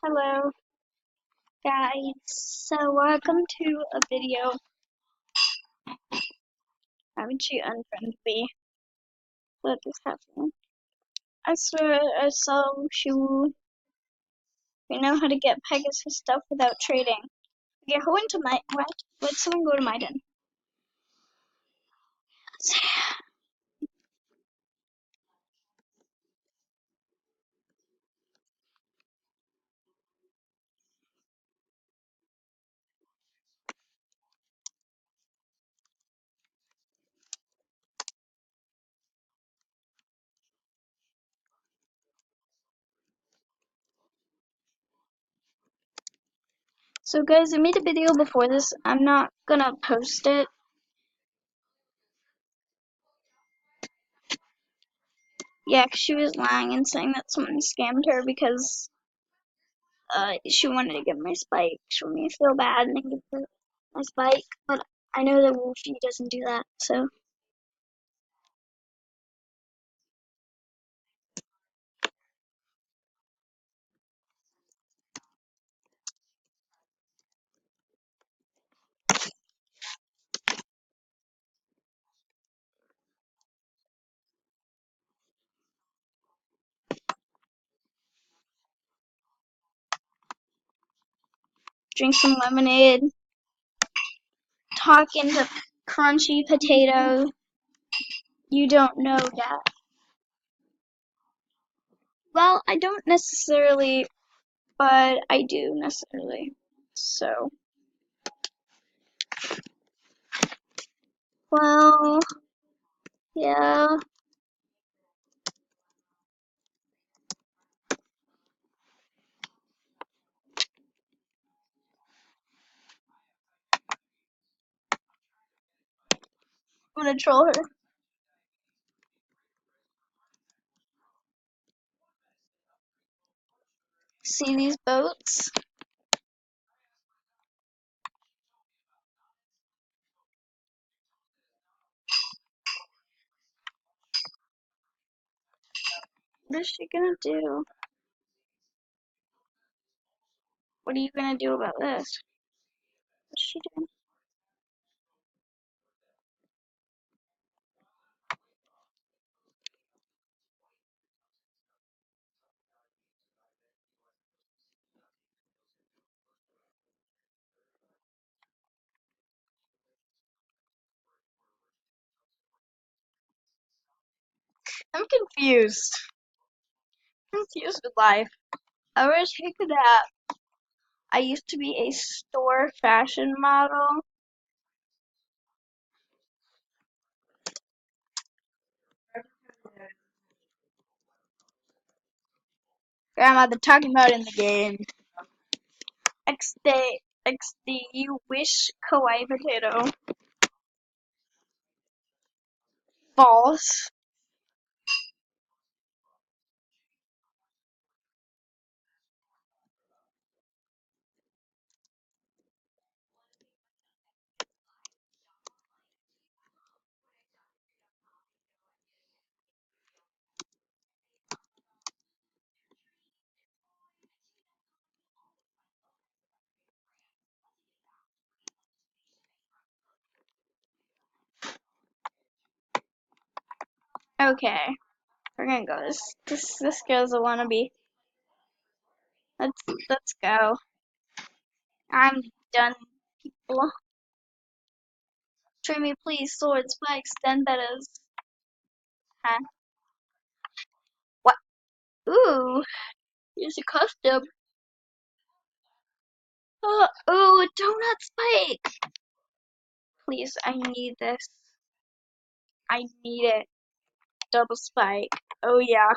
Hello guys, so welcome to a video. Haven't you unfriended me? What is happening? I swear I saw we know how to get Pegasus stuff without trading. Okay, who went to my what? Let someone go to my den. So guys, I made a video before this. I'm not gonna post it. Yeah, 'cause she was lying and saying that someone scammed her because she wanted to get my spike. She wanted me to feel bad and then give her my spike, but I know that Wolfie doesn't do that, so. Drink some lemonade, talk into crunchy potato. You don't know that. Well, I don't necessarily, but I do necessarily. So, well, yeah. I'm gonna troll her. See these boats? What is she gonna do? What are you gonna do about this? What's she doing? I'm confused. Confused with life. I wish I could have. I used to be a store fashion model. Grandma, they're talking about in the game. XD, you wish kawaii potato. False. Okay, we're gonna go. This girl's a wannabe. Let's go. I'm done, people. Trade me, please. Swords, spikes, vendettas. Huh? What? Ooh, here's a custom. Ooh, a donut spike. Please, I need this. I need it. Double spike. Oh yeah,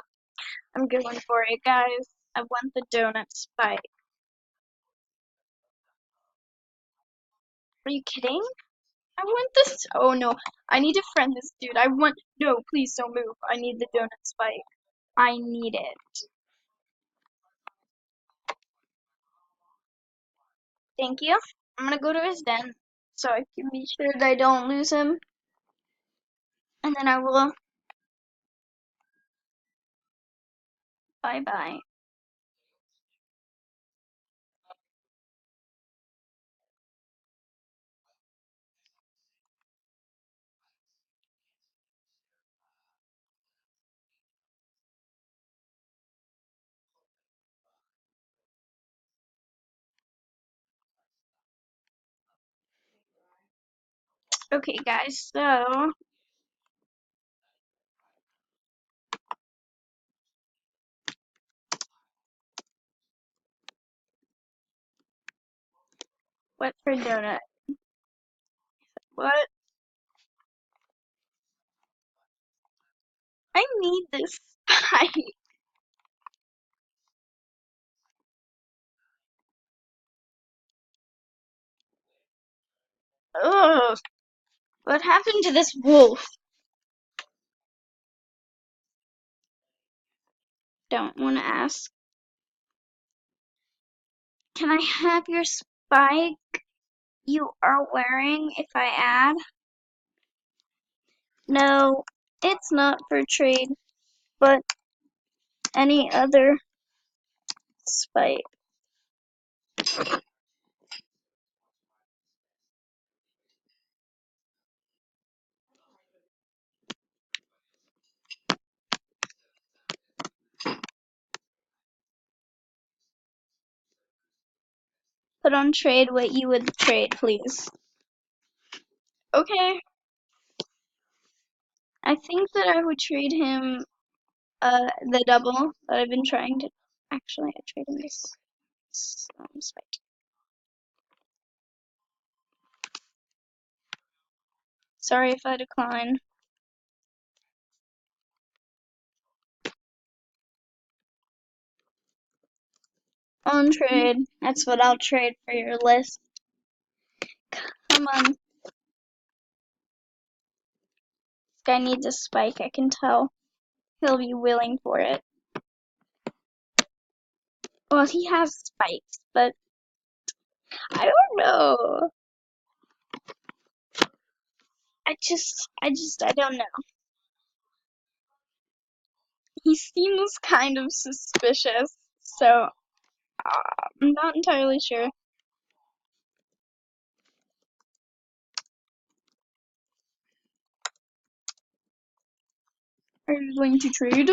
I'm going for it, guys. I want the donut spike. Are you kidding? I want this. Oh no, I need to friend this dude. I want. No, please don't move. I need the donut spike. I need it. Thank you. I'm gonna go to his den so I can be sure that I don't lose him. And then I will. Bye bye. Okay, guys, so what for donut? What? I need this spike. Ugh. What happened to this wolf? Don't want to ask. Can I have your spike you are wearing if I add? No, it's not for trade, but any other spike. Put on trade what you would trade, please. Okay. I think that I would trade him the double that I've been trying to. Actually, I trade him this spike. Sorry if I decline. On trade. That's what I'll trade for your list. Come on. This guy needs a spike, I can tell. He'll be willing for it. Well, he has spikes, but I don't know. I don't know. He seems kind of suspicious, so I'm not entirely sure. Are you going to trade?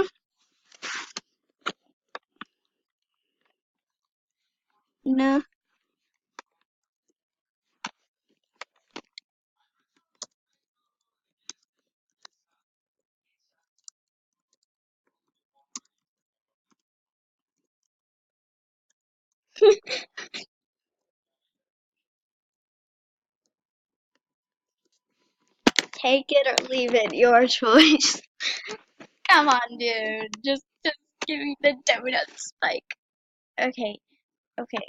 No. Take it or leave it, your choice. Come on, dude. Just give me the donut spike. Okay, okay.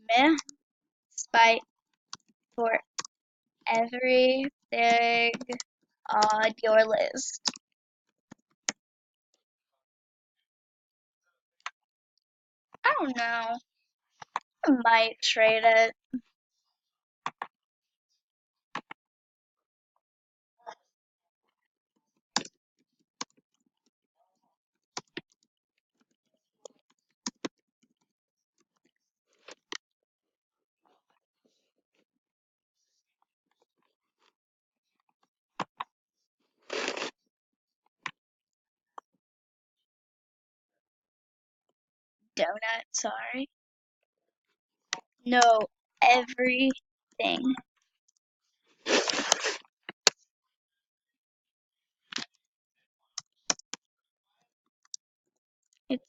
Meh. Spike for everything on your list. I don't know. I might trade it. Donut, sorry. No, everything. It's,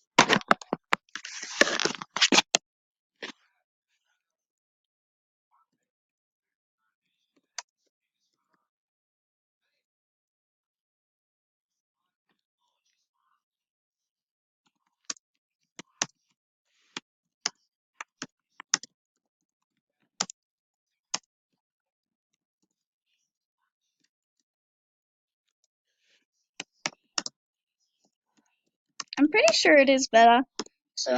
I'm pretty sure it is better. So,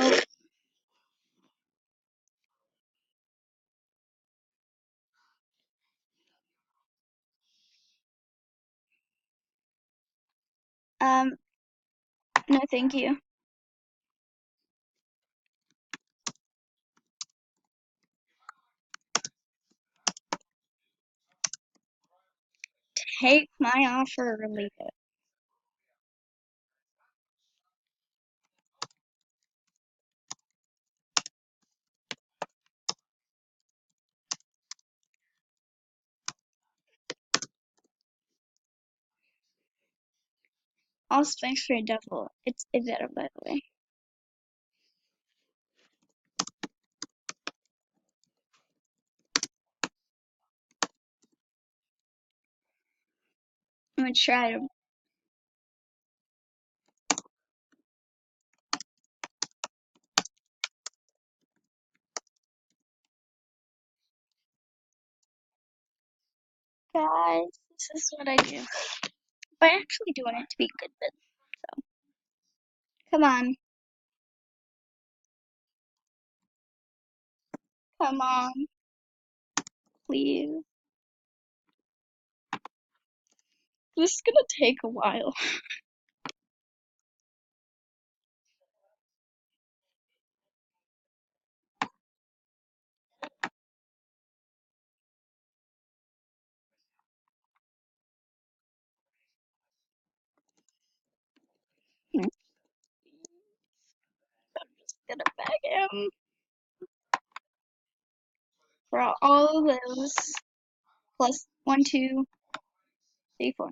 no thank you. Take my offer or leave it. All spikes for a devil. It's better, by the way. I'm gonna try to. Guys, this is what I do. But I actually do want it to be good, but so. Come on. Come on. Please. This is gonna take a while. I'm just gonna beg him for all of those. Plus 1, 2, 3, 4.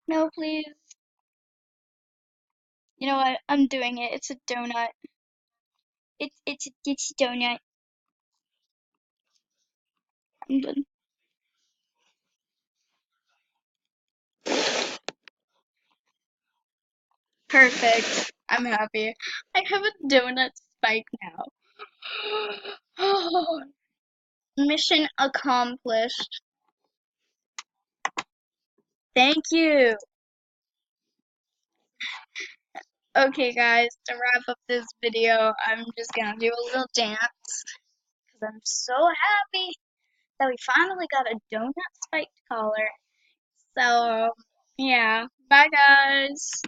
No, please. You know what? I'm doing it. It's a donut. It's a donut. I'm done. Perfect. I'm happy. I have a donut spike now. Mission accomplished. Thank you. Okay, guys, to wrap up this video, I'm just gonna do a little dance because I'm so happy that we finally got a donut spiked collar. So, yeah. Bye, guys.